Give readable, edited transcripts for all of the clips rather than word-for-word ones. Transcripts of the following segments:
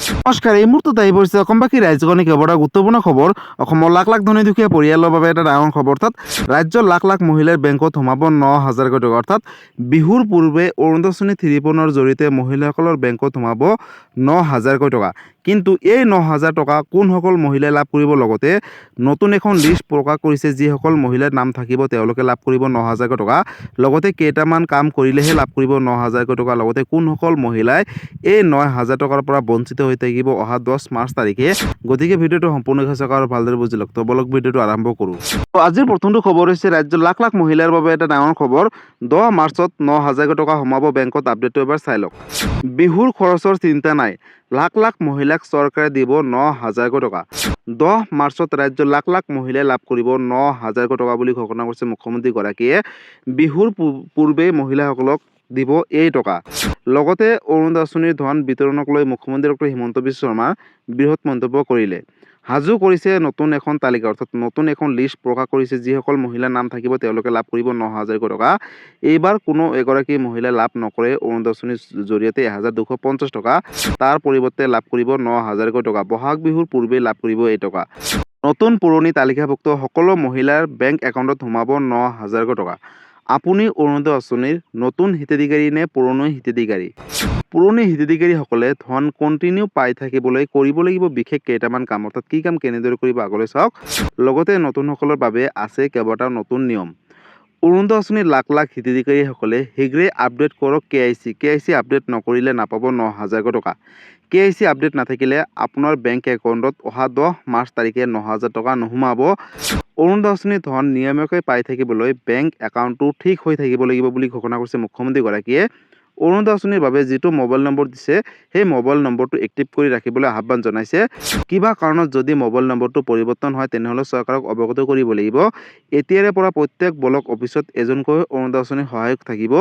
নমস্কাৰ, এই মুহূৰ্তত আহি পৰিছে অসমবাসী ৰাইজগণে কেৱল এটা গুৰুত্বপূৰ্ণ খবৰ। অসমৰ লাখ লাখ ধনী দুখীয়া পৰিয়ালৰ বাবে এটা ডাঙৰ খবৰ। অৰ্থাৎ ৰাজ্যৰ লাখ লাখ মহিলাই বেংকত সোমাব 9,000 টকা। অৰ্থাৎ বিহুৰ পূৰ্বে অৰুণোদয় আঁচনি 3.0 জৰিয়তে মহিলাসকলৰ বেংকত সোমাব 9,000 টকা। কিন্তু এই 9,000 টকা কোনসকল মহিলাই লাভ কৰিব, লগতে নতুন এখন লিষ্ট প্ৰকাশ কৰিছে যিসকল মহিলাৰ নাম থাকিব তেওঁলোকে লাভ কৰিব 9,000 টকা। লগতে কেইটামান কাম কৰিলেহে লাভ কৰিব 9,000 টকা। লগতে কোনসকল মহিলাই এই 9,000 টকাৰ পৰা বঞ্চিত হৈ থাকিব অহা 10 মাৰ্চ তাৰিখে। গতিকে ভিডিঅ'টো সম্পূৰ্ণকৈ চাওক আৰু ভালদৰে বুজি লওক। তো বলক ভিডিঅ'টো আৰম্ভ কৰোঁ। আজিৰ প্ৰথমটো খবৰ হৈছে ৰাজ্যৰ লাখ লাখ মহিলাৰ বাবে এটা ডাঙৰ খবৰ। 10 মাৰ্চত 9,000 টকা সোমাব বেংকত। আপডেটটো এবাৰ চাই লওক। বিহুৰ খৰচৰ চিন্তা নাই, লাখ লাখ মহিলাক চৰকাৰে দিব 9,000 টকা। 10 মাৰ্চত ৰাজ্যৰ লাখ লাখ মহিলাই লাভ কৰিব 9,000 টকা বুলি ঘোষণা কৰিছে মুখ্যমন্ত্ৰীগৰাকীয়ে। বিহুৰ পূৰ্বে মহিলাসকলক দিব এই টকা। লগতে অৰুণোদয় আঁচনিৰ ধন বিতৰণক লৈ মুখ্যমন্ত্ৰী ডক্টৰ হিমন্ত বিশ্ব শৰ্মা বৃহৎ মন্তব্য কৰিলে। সাজু কৰিছে নতুন এখন তালিকা, অৰ্থাৎ নতুন এখন লিষ্ট প্ৰকাশ কৰিছে যিসকল মহিলাৰ নাম থাকিব তেওঁলোকে লাভ কৰিব 9,000 টকা। এইবাৰ কোনো এগৰাকী মহিলাই লাভ নকৰে অৰুণোদয় আঁচনিৰ জৰিয়তে 1,250 টকা। তাৰ পৰিৱৰ্তে লাভ কৰিব 9,000 টকা। বহাগ বিহুৰ পূৰ্বে লাভ কৰিব এই টকা। নতুন পুৰণি তালিকাভুক্ত সকলো মহিলাৰ বেংক একাউণ্টত সোমাব 9,000 টকা। আপুনি অৰুণোদয় আঁচনিৰ নতুন হিতাধিকাৰী নে পুৰণি হিতাধিকাৰী? পুৰণি হিতাধিকাৰীসকলে ধন কণ্টিনিউ পাই থাকিবলৈ কৰিব লাগিব বিশেষ কেইটামান কাম। অৰ্থাৎ কি কাম কেনেদৰে কৰিব আগলৈ চাওক। লগতে নতুনসকলৰ বাবে আছে কেইবাটাও নতুন নিয়ম। অৰুণোদয় আঁচনিৰ লাখ লাখ হিতাধিকাৰীসকলে শীঘ্ৰেই আপডেট কৰক KIC আপডেট নকৰিলে নাপাব 9,000 টকা। KIC আপডেট নাথাকিলে আপোনাৰ বেংক একাউণ্টত অহা 10 মাৰ্চ তাৰিখে 9,000 টকা নোসোমাব। অৰুণোদয় আঁচনিৰ ধন নিয়মীয়াকৈ পাই থাকিবলৈ বেংক একাউণ্টটো ঠিক হৈ থাকিব লাগিব বুলি ঘোষণা কৰিছে মুখ্যমন্ত্ৰীগৰাকীয়ে। অৰুণোদয় আঁচনিৰ বাবে যিটো মোবাইল নম্বৰ দিছে সেই মোবাইল নম্বৰটো এক্টিভ কৰি ৰাখিবলৈ আহ্বান জনাইছে। কিবা কাৰণত যদি মোবাইল নম্বৰটো পৰিৱৰ্তন হয় তেনেহ'লে চৰকাৰক অৱগত কৰিব লাগিব। এতিয়াৰে পৰা প্ৰত্যেক ব্লক অফিচত এজনকৈ অৰুণোদয় আঁচনিৰ সহায়ক থাকিব।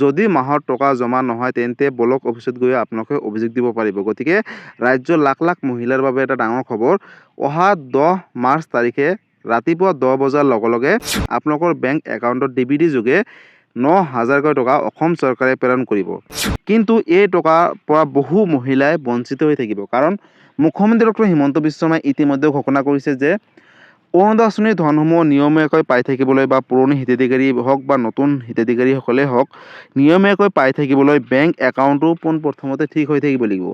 যদি মাহৰ টকা জমা নহয় তেন্তে ব্লক অফিচত গৈ আপোনালোকে অভিযোগ দিব পাৰিব। গতিকে ৰাজ্যৰ লাখ লাখ মহিলাৰ বাবে এটা ডাঙৰ খবৰ। অহা 10 মাৰ্চ তাৰিখে ৰাতিপুৱা 10 বজাৰ লগে লগে আপোনালোকৰ বেংক একাউণ্টত DBD যোগে 9,000 টকা অসম চৰকাৰে প্ৰেৰণ কৰিব। কিন্তু এই টকাৰ পৰা বহু মহিলাই বঞ্চিত হৈ থাকিব। কাৰণ মুখ্যমন্ত্ৰী ডক্টৰ হিমন্ত বিশ্ব শৰ্মাই ইতিমধ্যে ঘোষণা কৰিছে যে অৰুণোদয় আঁচনিৰ ধনসমূহ নিয়মীয়াকৈ পাই থাকিবলৈ বা পুৰণি হিতাধিকাৰী হওক বা নতুন হিতাধিকাৰীসকলে হওক নিয়মীয়াকৈ পাই থাকিবলৈ বেংক একাউণ্টটো পোনপ্ৰথমতে ঠিক হৈ থাকিব লাগিব।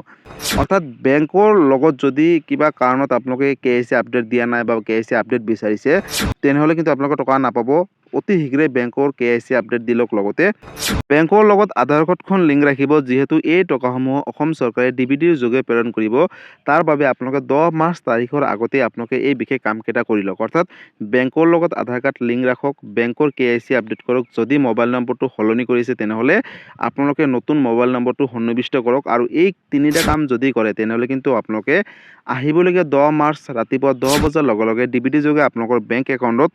অৰ্থাৎ বেংকৰ লগত যদি কিবা কাৰণত আপোনালোকে KIC আপডেট দিয়া নাই বা KIC আপডেট বিচাৰিছে তেনেহ'লে কিন্তু আপোনালোকে টকা নাপাব। অতি শীঘ্ৰে বেংকৰ KIC আপডেট দি লওক। লগতে বেংকৰ লগত আধাৰ কাৰ্ডখন লিংক ৰাখিব, যিহেতু এই টকাসমূহ অসম চৰকাৰে DBDৰ যোগে প্ৰেৰণ কৰিব। তাৰ বাবে আপোনালোকে 10 মাৰ্চ তাৰিখৰ আগতে আপোনালোকে এই বিশেষ কামকেইটা কৰি লওক। অৰ্থাৎ বেংকৰ লগত আধাৰ কাৰ্ড লিংক ৰাখক, বেংকৰ KIC আপডেট কৰক। যদি মোবাইল নম্বৰটো সলনি কৰিছে তেনেহ'লে আপোনালোকে নতুন মোবাইল নম্বৰটো সন্নিৱিষ্ট কৰক। আৰু এই তিনিটা কাম যদি কৰে তেনেহ'লে কিন্তু আপোনালোকে আহিবলগীয়া 10 মাৰ্চ ৰাতিপুৱা 10 বজাৰ লগে লগে DBD যোগে আপোনালোকৰ বেংক একাউণ্টত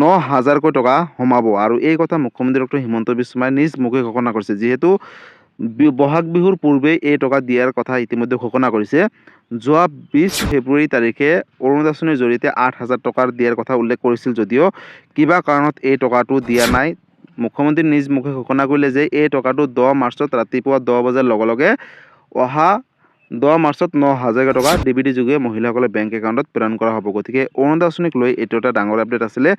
9,000 টকা সোমাব। আৰু এই কথা মুখ্যমন্ত্ৰী ডক্টৰ হিমন্ত বিশ্ব শৰ্মাই নিজ মুখে ঘোষণা কৰিছে। যিহেতু বহাগ বিহুৰ পূৰ্বে এই টকা দিয়াৰ কথা ইতিমধ্যে ঘোষণা কৰিছে। যোৱা 20 ফেব্ৰুৱাৰী তাৰিখে অৰুণোদয় আঁচনিৰ জৰিয়তে 8,000 টকাৰ দিয়াৰ কথা উল্লেখ কৰিছিল যদিও কিবা কাৰণত এই টকাটো দিয়া নাই। মুখ্যমন্ত্ৰী নিজ মুখে ঘোষণা কৰিলে যে এই টকাটো 10 মাৰ্চত ৰাতিপুৱা 10 বজাৰ লগে লগে অহা 10 মাৰ্চত 9,000 টকা DBD যোগে মহিলাসকলে বেংক একাউণ্টত প্ৰেৰণ কৰা হ'ব। গতিকে অৰুণোদয় আঁচনিক লৈ এইটো এটা ডাঙৰ আপডেট আছিলে।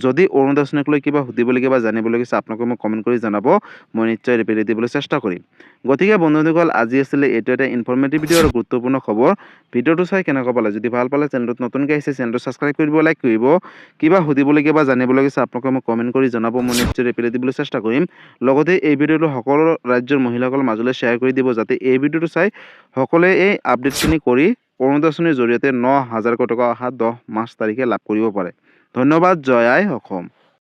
যদি অৰুণোদয় আঁচনিক লৈ কিবা সুধিবলগীয়া বা জানিবলগীয়া আছে আপোনালোকে মোক কমেণ্ট কৰি জনাব, মই নিশ্চয় ৰিপ্লাই দিবলৈ চেষ্টা কৰিম। গতিকে বন্ধুসকল আজি আছিলে এইটো এটা ইনফৰ্মেটিভ ভিডিঅ' আৰু গুৰুত্বপূৰ্ণ খবৰ। ভিডিঅ'টো চাই কেনেকুৱা পালে? যদি ভাল পালে চেনেলটোত নতুনকৈ আহিছে চেনেলটো ছাবস্ক্ৰাইব কৰিব, লাইক কৰিব। কিবা সুধিবলগীয়া বা জানিবলগীয়া আছে আপোনালোকে মোক কমেণ্ট কৰি জনাব, মই নিশ্চয় ৰিপ্লাই দিবলৈ চেষ্টা কৰিম। লগতে এই ভিডিঅ'টো সকলো ৰাজ্যৰ মহিলাসকলৰ মাজলৈ শ্বেয়াৰ কৰি দিব, যাতে এই ভিডিঅ'টো চাই সকলোৱে এই আপডেটখিনি কৰি অৰুণোদয় আঁচনিৰ জৰিয়তে 9,000 টকা অহা 10 মাৰ্চ তাৰিখে লাভ কৰিব পাৰে। ধন্যবাদ। জয় আই অসম।